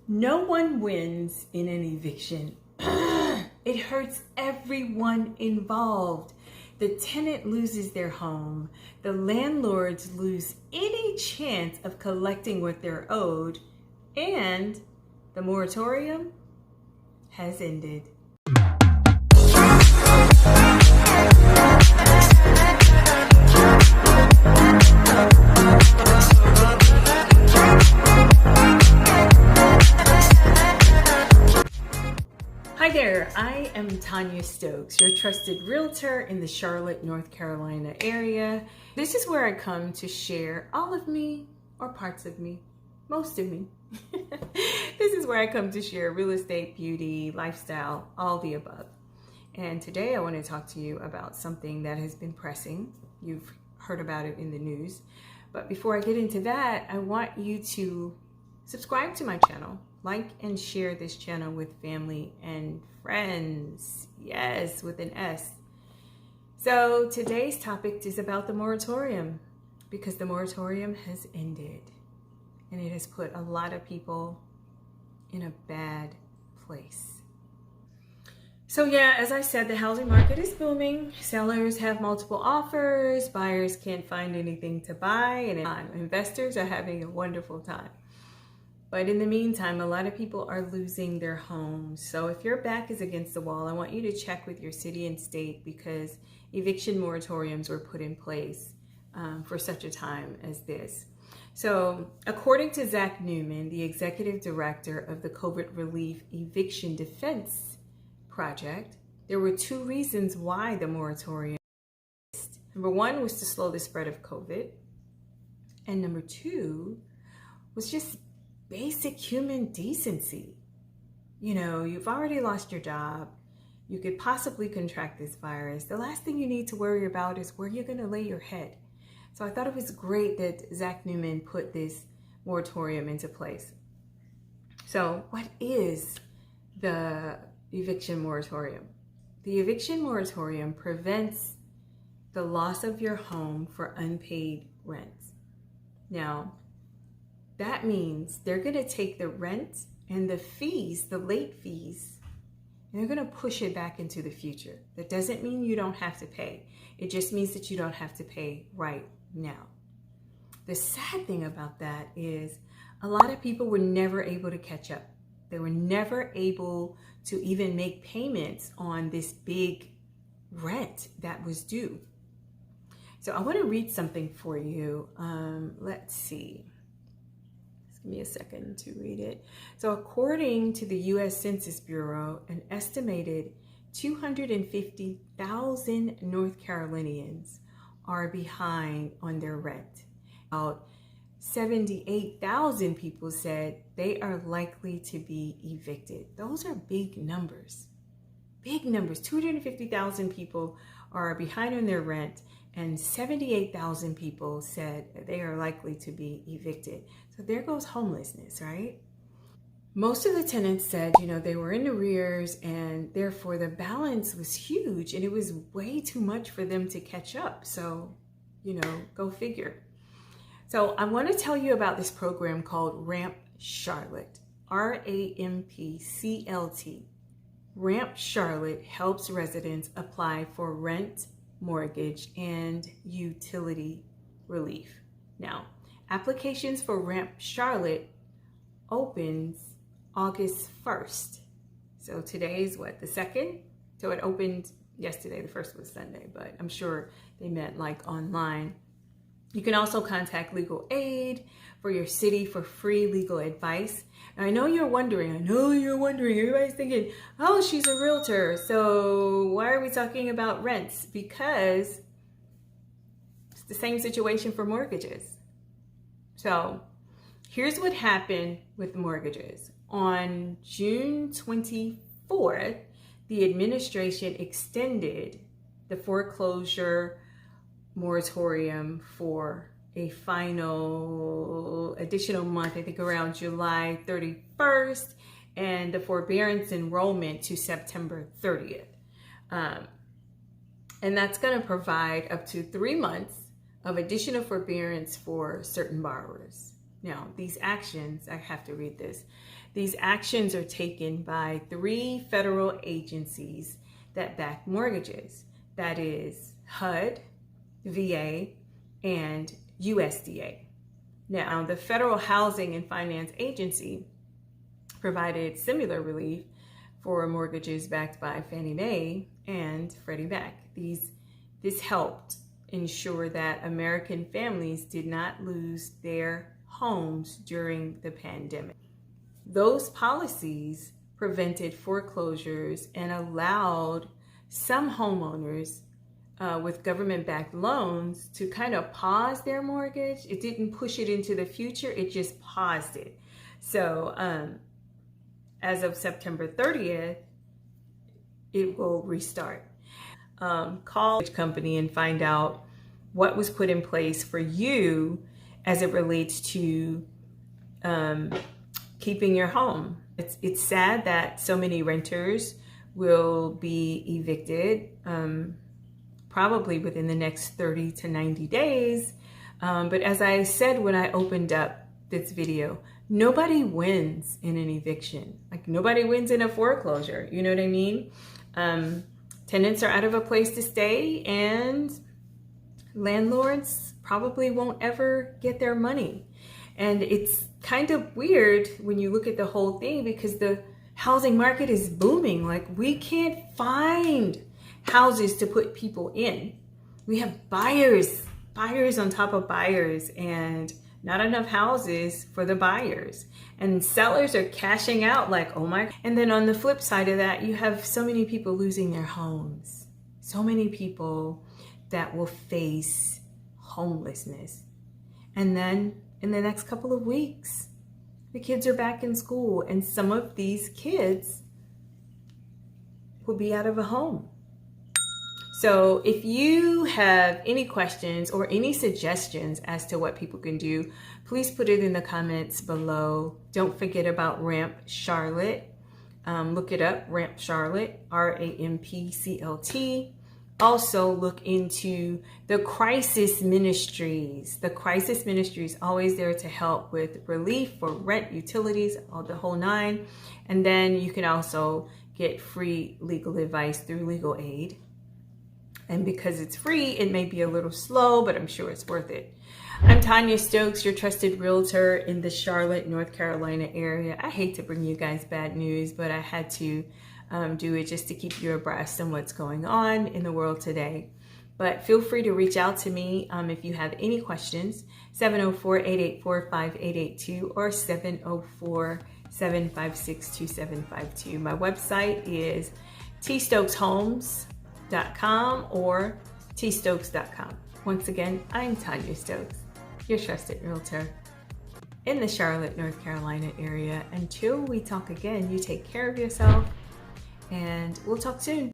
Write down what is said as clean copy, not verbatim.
No one wins in an eviction. It hurts everyone involved. The tenant loses their home. The landlords lose any chance of collecting what they're owed. And the moratorium has ended. Hi there, I am Tanya Stokes, your trusted realtor in the Charlotte, North Carolina area. This is where I come to share all of me or parts of me, most of me. This is where I come to share real estate, beauty, lifestyle, all the above. And today I want to talk to you about something that has been pressing. You've heard about it in the news. But before I get into that, I want you to subscribe to my channel. Like and share this channel with family and friends. Yes, with an S. So today's topic is about the moratorium, because the moratorium has ended and it has put a lot of people in a bad place. So yeah, as I said, the housing market is booming. Sellers have multiple offers. Buyers can't find anything to buy, and investors are having a wonderful time. But in the meantime, a lot of people are losing their homes. So if your back is against the wall, I want you to check with your city and state, because eviction moratoriums were put in place for such a time as this. So according to Zach Newman, the executive director of the COVID Relief Eviction Defense Project, there were two reasons why the moratorium existed. Number one was to slow the spread of COVID. And number two was just basic human decency. You know, you've already lost your job. You could possibly contract this virus. The last thing you need to worry about is where you're going to lay your head. So I thought it was great that Zach Newman put this moratorium into place. So what is the eviction moratorium? The eviction moratorium prevents the loss of your home for unpaid rent. Now, that means they're going to take the rent and the fees, the late fees, and they're going to push it back into the future. That doesn't mean you don't have to pay. It just means that you don't have to pay right now. The sad thing about that is a lot of people were never able to catch up. They were never able to even make payments on this big rent that was due. So I want to read something for you. Let's see. Give me a second to read it. So according to the U.S. Census Bureau, an estimated 250,000 North Carolinians are behind on their rent. About 78,000 people said they are likely to be evicted. Those are big numbers. Big numbers. 250,000 people are behind on their rent, and 78,000 people said they are likely to be evicted. So there goes homelessness, right? Most of the tenants said, they were in arrears, and therefore the balance was huge, and it was way too much for them to catch up. So, go figure. So I want to tell you about this program called RAMP Charlotte, RAMPCLT. RAMP Charlotte helps residents apply for rent, mortgage, and utility relief. Now, applications for RAMP Charlotte opens August 1st. So today's what, the 2nd? So it opened yesterday. The 1st was Sunday, but I'm sure they meant like online. You can also contact legal aid for your city for free legal advice. Now, I know you're wondering, everybody's thinking, oh, she's a realtor, so why are we talking about rents? Because it's the same situation for mortgages. So here's what happened with mortgages. On June 24th, the administration extended the foreclosure moratorium for a final additional month, I think around July 31st, and the forbearance enrollment to September 30th. And that's going to provide up to 3 months of additional forbearance for certain borrowers. Now, these actions, I have to read this. These actions are taken by 3 federal agencies that back mortgages. That is HUD, VA, and USDA. Now, the Federal Housing and Finance Agency provided similar relief for mortgages backed by Fannie Mae and Freddie Mac. This helped ensure that American families did not lose their homes during the pandemic. Those policies prevented foreclosures and allowed some homeowners with government-backed loans to kind of pause their mortgage. It didn't push it into the future, it just paused it. So as of September 30th, it will restart. Call the company and find out what was put in place for you as it relates to keeping your home. It's sad that so many renters will be evicted probably within the next 30 to 90 days. But as I said when I opened up this video, nobody wins in an eviction. Like, nobody wins in a foreclosure. You know what I mean? Tenants are out of a place to stay, and landlords probably won't ever get their money. And it's kind of weird when you look at the whole thing, because the housing market is booming. Like, we can't find houses to put people in. We have buyers on top of buyers, and not enough houses for the buyers. And sellers are cashing out like, oh my. And then on the flip side of that, you have so many people losing their homes. So many people that will face homelessness. And then in the next couple of weeks, the kids are back in school, and some of these kids will be out of a home. So if you have any questions or any suggestions as to what people can do, please put it in the comments below. Don't forget about Ramp Charlotte. Look it up, Ramp Charlotte, RAMPCLT. Also look into the Crisis Ministries. The Crisis Ministry is always there to help with relief for rent, utilities, all the whole 9. And then you can also get free legal advice through Legal Aid. And because it's free, it may be a little slow, but I'm sure it's worth it. I'm Tanya Stokes, your trusted realtor in the Charlotte, North Carolina area. I hate to bring you guys bad news, but I had to do it just to keep you abreast on what's going on in the world today. But feel free to reach out to me if you have any questions, 704-884-5882 or 704-756-2752. My website is tstokeshomes.com or tstokes.com. Once again, I'm Tanya Stokes, your trusted realtor in the Charlotte, North Carolina area. Until we talk again, you take care of yourself, and we'll talk soon.